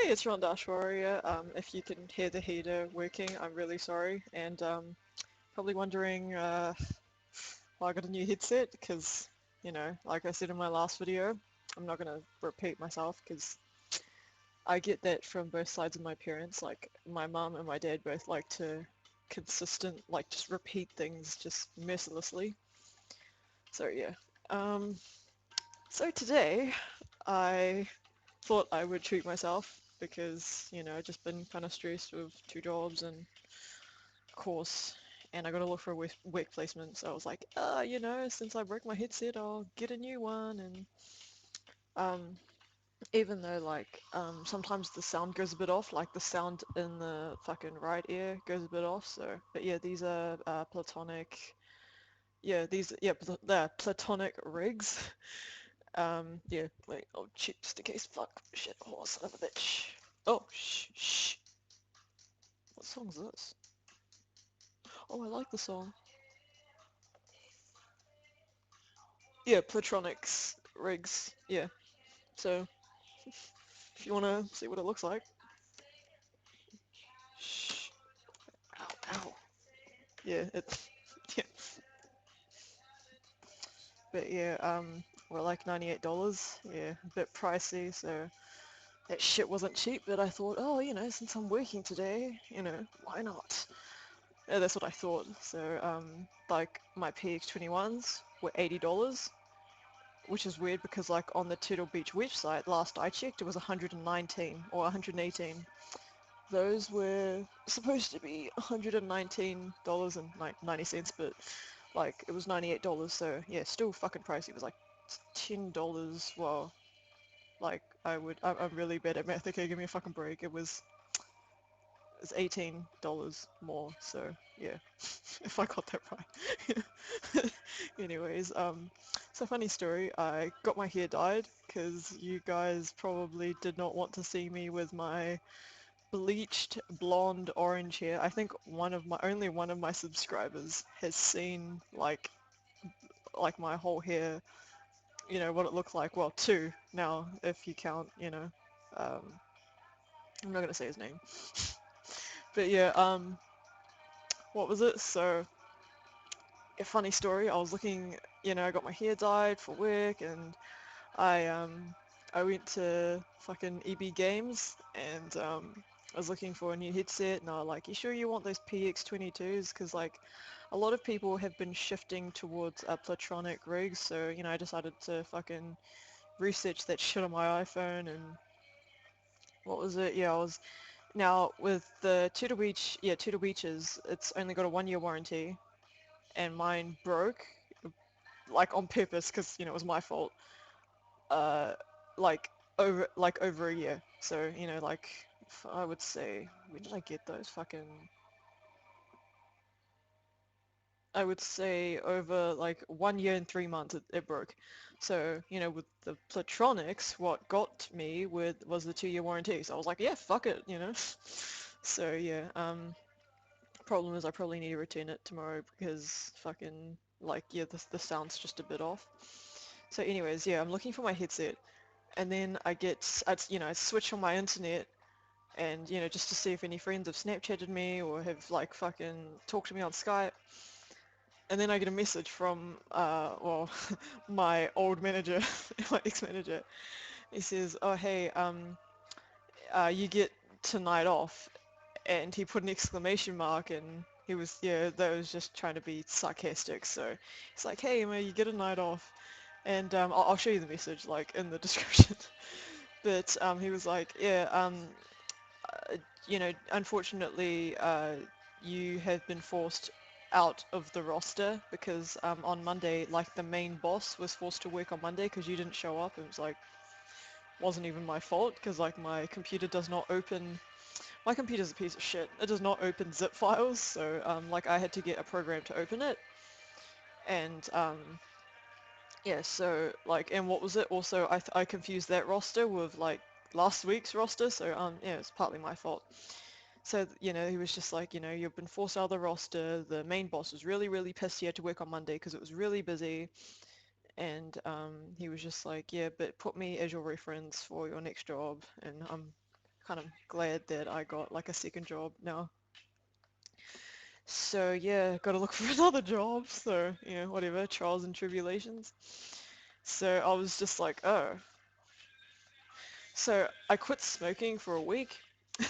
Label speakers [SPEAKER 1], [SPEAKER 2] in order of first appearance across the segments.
[SPEAKER 1] Hey, it's Ron Dash Warrior. If you can hear the heater working, I'm really sorry. And probably wondering why I got a new headset because, like I said in my last video, I'm not going to repeat myself because I get that from both sides of my parents. Like my mom and my dad both like to just repeat things just mercilessly. So yeah. Um, so today I thought I would treat myself because, I've just been kind of stressed with two jobs and course, and I got to look for a work placement. So I was like, since I broke my headset, I'll get a new one. And um, even though sometimes the sound goes a bit off, like the sound in the fucking right ear goes a bit off. So, but yeah, these are platonic. Yeah, they're platonic rigs. Yeah, wait, oh shit, just in case. Fuck, shit, oh son of a bitch. Oh, shh. What song is this? Oh, I like the song. Yeah, Platronics rigs. Yeah. So if you wanna see what it looks like. Shh. Ow, ow. Yeah, it's yeah. But yeah, we're like $98. Yeah, a bit pricey, so that shit wasn't cheap, but I thought, oh, since I'm working today, why not? Yeah, that's what I thought. So, like my PX21s were $80, which is weird because like on the Turtle Beach website, last I checked, it was 119 or 118. Those were supposed to be $119.90, but like it was $98, so yeah, still fucking pricey. It was like $10. Well, like I'm really bad at math. Okay, give me a fucking break. It's $18 more, so yeah, if I got that right. Anyways, so funny story. I got my hair dyed because you guys probably did not want to see me with my bleached blonde orange hair. I think only one of my subscribers has seen like my whole hair, what it looked like. Well, two now if you count, I'm not gonna say his name. But yeah, what was it? So a funny story. I was looking, I got my hair dyed for work and I went to fucking EB Games and I was looking for a new headset and I was like, you sure you want those PX22s? Because like a lot of people have been shifting towards Platronic rigs, so I decided to fucking research that shit on my iPhone and what was it? Yeah, I was now with the Turtle Beach, yeah, Turtle Beaches, it's only got a 1 year warranty and mine broke like on purpose because it was my fault. uh, like over a year. So like I would say, when did I get those? Fucking, I would say over like 1 year and 3 months it broke. So with the Platronics, what got me was the 2 year warranty. So I was like, yeah, fuck it. So yeah, problem is I probably need to return it tomorrow because fucking like yeah, the sound's just a bit off. So anyways, yeah, I'm looking for my headset and then I switch on my internet and just to see if any friends have Snapchatted me or have like fucking talked to me on Skype, and then I get a message from well my old manager, my ex-manager. He says, "Oh hey, you get tonight off," and he put an exclamation mark and he was yeah that was just trying to be sarcastic. So he's like, "Hey, mate, you get a night off," and I'll show you the message like in the description. But he was like, "Yeah, uh, unfortunately, you have been forced out of the roster because on Monday, like the main boss was forced to work on Monday because you didn't show up. It was like wasn't even my fault because like my computer does not open. My computer's a piece of shit. It does not open zip files, so like I had to get a program to open it, and yeah, so like, and what was it? Also, I confused that roster with like last week's roster, so yeah, it's partly my fault. So, he was just like, you've been forced out of the roster. The main boss was really, really pissed he had to work on Monday because it was really busy. And he was just like, yeah, but put me as your reference for your next job. And kind of glad that I got like a second job now. So yeah, gotta look for another job. So, whatever, trials and tribulations. So I was just like, oh. So I quit smoking for a week,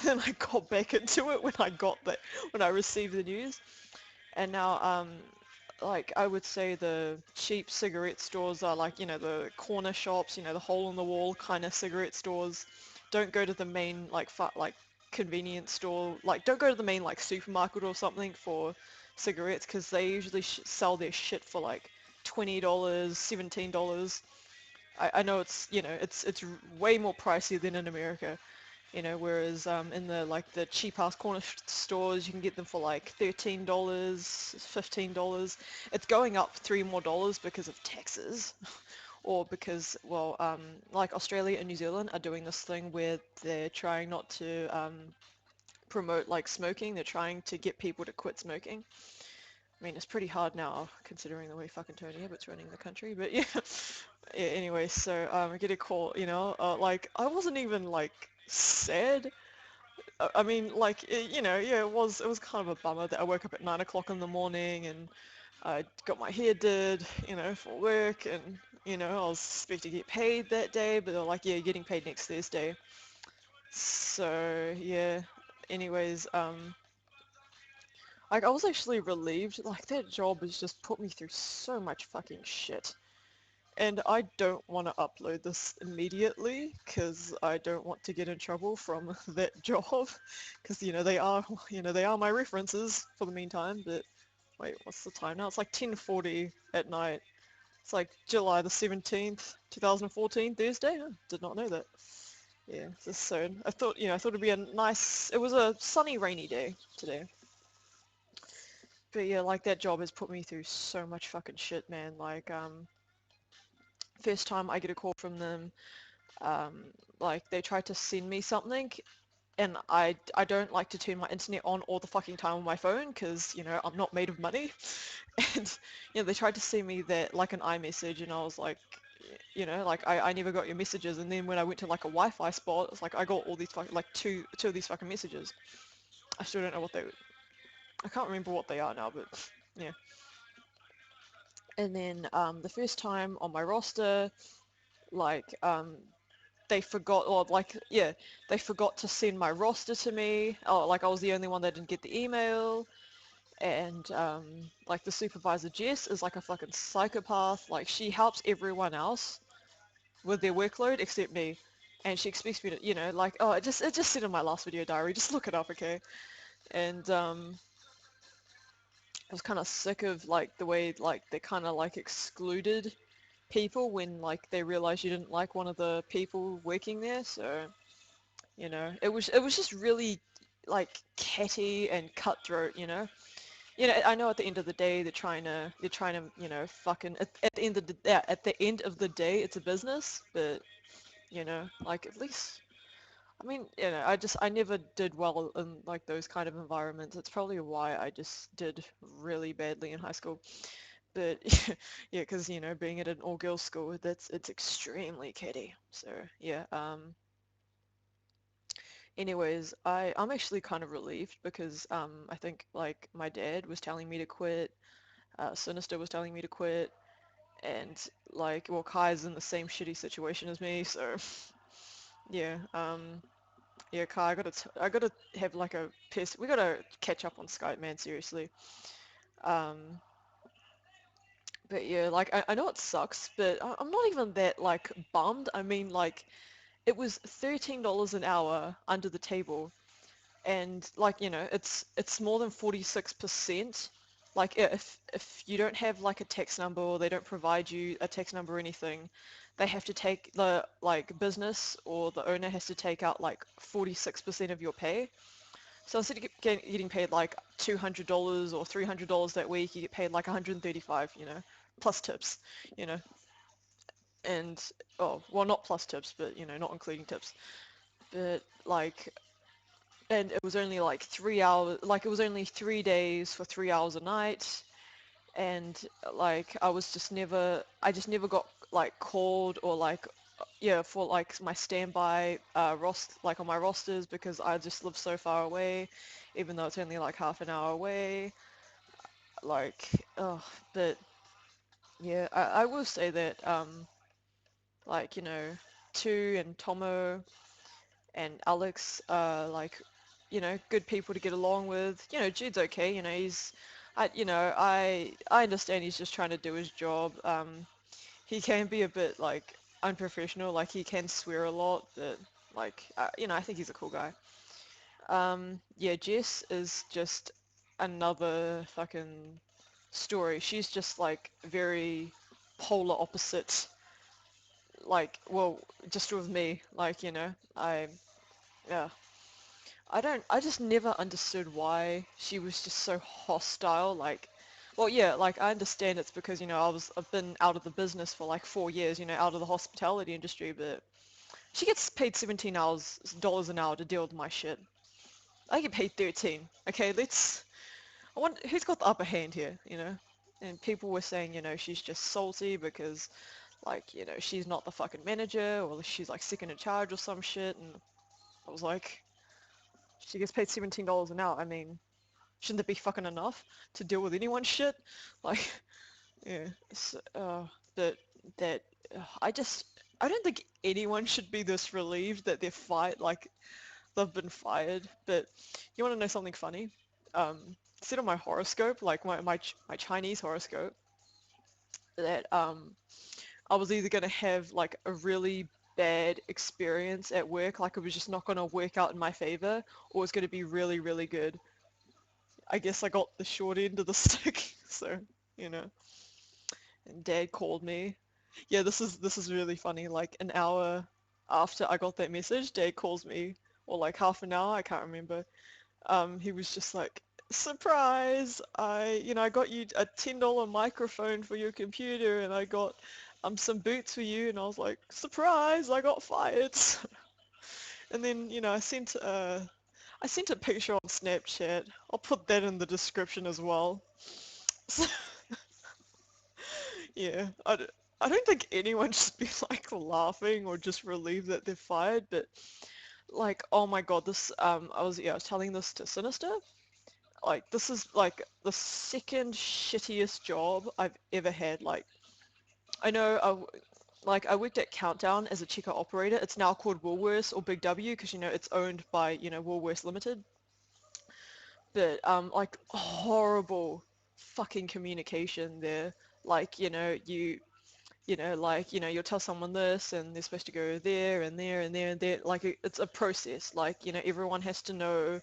[SPEAKER 1] and I got back into it when I received the news. And now, like I would say the cheap cigarette stores are like, the corner shops, the hole in the wall kind of cigarette stores. Don't go to the main like convenience store. Like don't go to the main like supermarket or something for cigarettes because they usually sell their shit for like $20, $17. I know it's way more pricey than in America, whereas in the cheap ass corner stores you can get them for like $13, $15. It's going up $3 more because of taxes or because, well, like Australia and New Zealand are doing this thing where they're trying not to promote like smoking. They're trying to get people to quit smoking. I mean, it's pretty hard now considering the way fucking Tony Abbott's running the country, but yeah. Yeah, anyway, so I get a call, like I wasn't even like sad. I mean, like, yeah, it was kind of a bummer that I woke up at 9 o'clock in the morning and I got my hair did, for work, and I was supposed to get paid that day, but they're like, yeah, you're getting paid next Thursday. So yeah. Anyways, like I was actually relieved. Like that job has just put me through so much fucking shit. And I don't want to upload this immediately because I don't want to get in trouble from that job because they are my references for the meantime. But wait, what's the time now? It's like 10:40 at night. It's like July the 17th, 2014, Thursday. I did not know that. Yeah, just so I thought it'd be it was a sunny, rainy day today. But yeah, like that job has put me through so much fucking shit, man. Like, first time I get a call from them, um, like they tried to send me something and I don't like to turn my internet on all the fucking time on my phone because, I'm not made of money. And, they tried to send me that like an iMessage and I was like, like I never got your messages. And then when I went to like a Wi-Fi spot, it's like I got all these fucking, like two of these fucking messages. I still don't know I can't remember what they are now, but yeah. And then the first time on my roster, like they forgot, or like, yeah, they forgot to send my roster to me. Oh, like I was the only one that didn't get the email. And like the supervisor Jess is like a fucking psychopath. Like she helps everyone else with their workload except me. And she expects me to, like, oh, it just said in my last video diary, just look it up, okay? And I was kind of sick of like the way like they kind of like excluded people when like they realized you didn't like one of the people working there. So it was just really like catty and cutthroat. I know at the end of the day they're trying to fucking at the end of the yeah, at the end of the day it's a business, but like at least I mean, I never did well in like those kind of environments. It's probably why I just did really badly in high school. But yeah, because being at an all-girls school, it's extremely catty. So yeah. Anyways, I'm actually kind of relieved because I think like my dad was telling me to quit, Sinister was telling me to quit, and like well Kai's in the same shitty situation as me, so yeah. Yeah, Kai, I gotta have like a piss. We gotta catch up on Skype, man. Seriously. Um, but yeah, like I know it sucks, but I'm not even that like bummed. I mean, like it was $13 an hour under the table, and like it's more than 46%. Like if you don't have like a text number or they don't provide you a text number or anything, they have to take the like business or the owner has to take out like 46% of your pay. So instead of getting paid like $200 or $300 that week, you get paid like 135, plus tips, you know, and oh, well, not plus tips, but not including tips. But like, and it was only like 3 hours, like it was only 3 days for 3 hours a night, and like I just never got like called or like yeah, for like my standby like on my rosters because I just live so far away, even though it's only like half an hour away. Like, oh, but yeah, I will say that like Tu and Tomo and Alex are like good people to get along with. Jude's okay. I understand he's just trying to do his job. He can be a bit like unprofessional, like he can swear a lot, but like I think he's a cool guy. Yeah, Jess is just another fucking story. She's just like very polar opposite, like, well, just with me, like, yeah, I just never understood why she was just so hostile, like, well, yeah, like, I understand it's because, I've been out of the business for like 4 years, out of the hospitality industry, but she gets paid $17 an hour to deal with my shit. I get paid 13. Okay, I want, who's got the upper hand here? And people were saying, she's just salty because, like, she's not the fucking manager or she's like second in charge or some shit. And I was like, she gets paid $17 an hour. I mean, shouldn't that be fucking enough to deal with anyone's shit? Like, yeah, but that, I don't think anyone should be this relieved that like, they've been fired. But you want to know something funny? It said on my horoscope, like my Chinese horoscope, that I was either gonna have like a really bad experience at work, like it was just not gonna work out in my favor, or it's gonna be really, really good. I guess I got the short end of the stick, so you know. And Dad called me. Yeah, this is really funny. Like an hour after I got that message, Dad calls me, or like half an hour, I can't remember. He was just like, surprise! I got you a $10 microphone for your computer, and I got some boots for you, and I was like, surprise! I got fired. And then I sent a picture on Snapchat. I'll put that in the description as well. So, yeah, I don't think anyone should be like laughing or just relieved that they're fired, but like, oh my God, this I was telling this to Sinister. Like this is like the second shittiest job I've ever had. Like I know I worked at Countdown as a checkout operator. It's now called Woolworths or Big W because it's owned by Woolworths Limited. But like horrible fucking communication there. Like you'll tell someone this and they're supposed to go there and there and there and there. Like it's a process. Like everyone has to know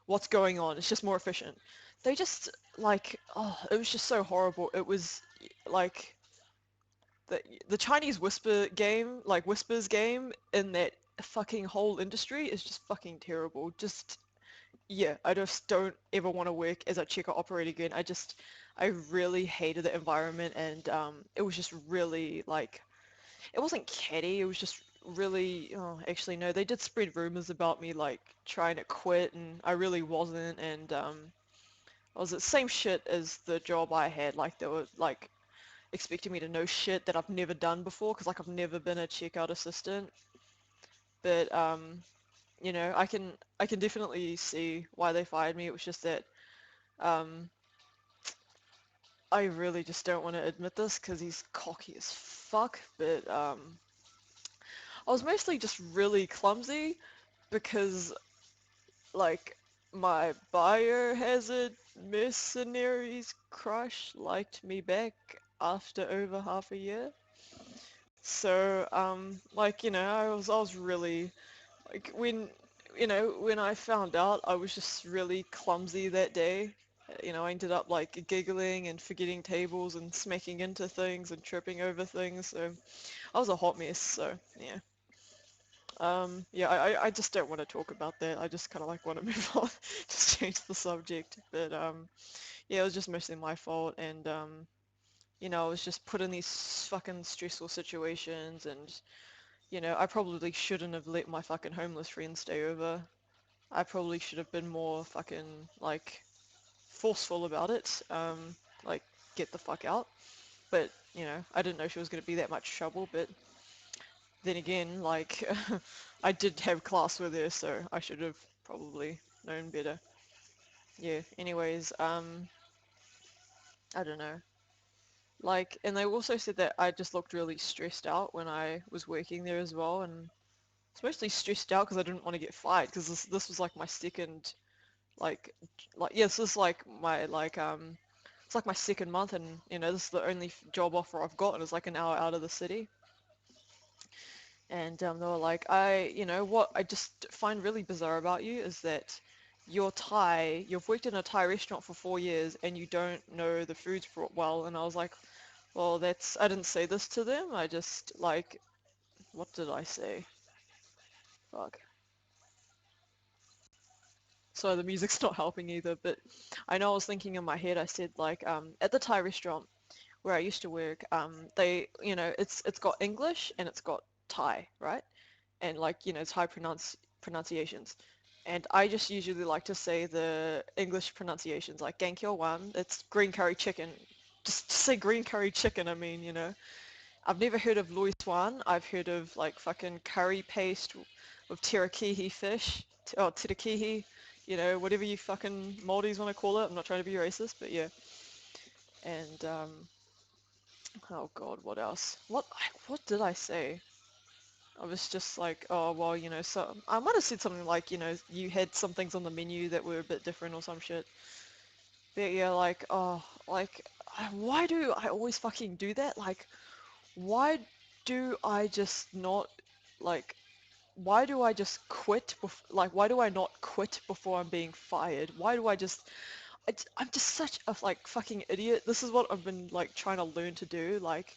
[SPEAKER 1] what's going on. It's just more efficient. They just like, oh, it was just so horrible. It was like the Chinese whispers game in that fucking whole industry is just fucking terrible. Just yeah, I just don't ever want to work as a checker operator again. I really hated the environment and it was just really like it wasn't catty. It was just really. Oh, actually, no. They did spread rumors about me like trying to quit, and I really wasn't. And I was the same shit as the job I had. Like they were like expecting me to know shit that I've never done before, because like I've never been a checkout assistant. But I can definitely see why they fired me. It was just that um, I really just don't want to admit this because he's cocky as fuck. But I was mostly just really clumsy because like my biohazard mercenaries crush liked me back after over half a year. So like I was really like when I found out I was just really clumsy that day. I ended up like giggling and forgetting tables and smacking into things and tripping over things. So I was a hot mess. So yeah. Yeah, I just don't want to talk about that. I just kind of like want to move on, just change the subject. But yeah, it was just mostly my fault, and I was just put in these fucking stressful situations, and I probably shouldn't have let my fucking homeless friend stay over. I probably should have been more fucking like forceful about it, like get the fuck out. But I didn't know she was gonna be that much trouble. But then again, like, I did have classwear there, so I should have probably known better. Yeah, anyways, I don't know. Like, and they also said that I just looked really stressed out when I was working there as well, and it's mostly stressed out because I didn't want to get fired, because this was like my second, like, yes, this is like my, like, it's like my second month, and, you know, this is the only job offer I've got, and it's like an hour out of the city. And they were like, you know, what I just find really bizarre about you is that you're Thai, you've worked in a Thai restaurant for 4 years and you don't know the foods well. And I was like, well, I didn't say this to them. I just, like, what did I say? Fuck. So the music's not helping either, but I know I was thinking in my head, I said, like, at the Thai restaurant where I used to work, they, you know, it's got English and it's got Thai, right? And, like, you know, it's high pronunciations. And I just usually like to say the English pronunciations, like Gankyo Wan, it's green curry chicken. Just say green curry chicken, I mean, you know. I've never heard of Loy Swan. I've heard of, like, fucking curry paste with tirakihi fish, or tirakihi, you know, whatever you fucking Maldives want to call it. I'm not trying to be racist, but yeah. And, oh God, what else? What did I say? I was just like, oh, well, you know, so I might have said something like, you know, you had some things on the menu that were a bit different or some shit. But yeah, like, oh, like, why do I always fucking do that? Like, why do I just not, like, why do I just quit, like, why do I not quit before I'm being fired? Why do I just, I'm just such a, like, fucking idiot. This is what I've been, like, trying to learn to do. Like,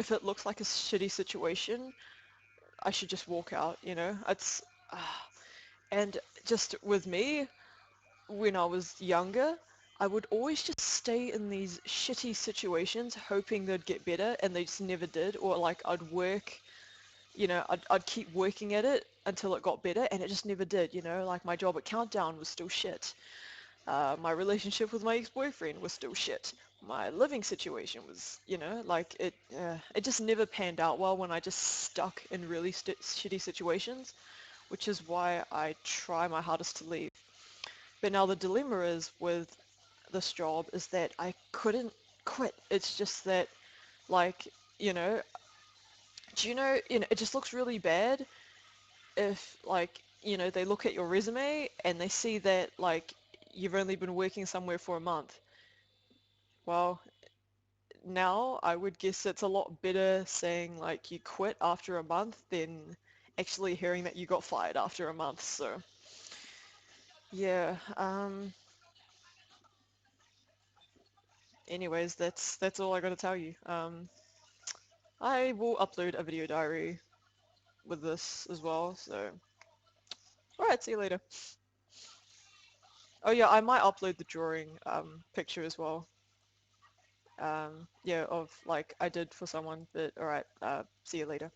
[SPEAKER 1] if it looks like a shitty situation, I should just walk out, you know? And just with me, when I was younger, I would always just stay in these shitty situations hoping they'd get better, and they just never did. Or, like, I'd work, you know, I'd keep working at it until it got better, and it just never did, you know? Like, my job at Countdown was still shit. My relationship with my ex-boyfriend was still shit. My living situation was, you know, like, it just never panned out well when I just stuck in really shitty situations, which is why I try my hardest to leave. But now the dilemma is with this job is that I couldn't quit. It's just that, like, you know, do you know, it just looks really bad if, like, you know, they look at your resume and they see that, like, you've only been working somewhere for a month. Well, now I would guess it's a lot better saying, like, you quit after a month than actually hearing that you got fired after a month. So yeah, anyways, that's all I gotta tell you. I will upload a video diary with this as well, so alright, see you later. Oh yeah, I might upload the drawing picture as well. Yeah, of, like, I did for someone, but alright, see you later.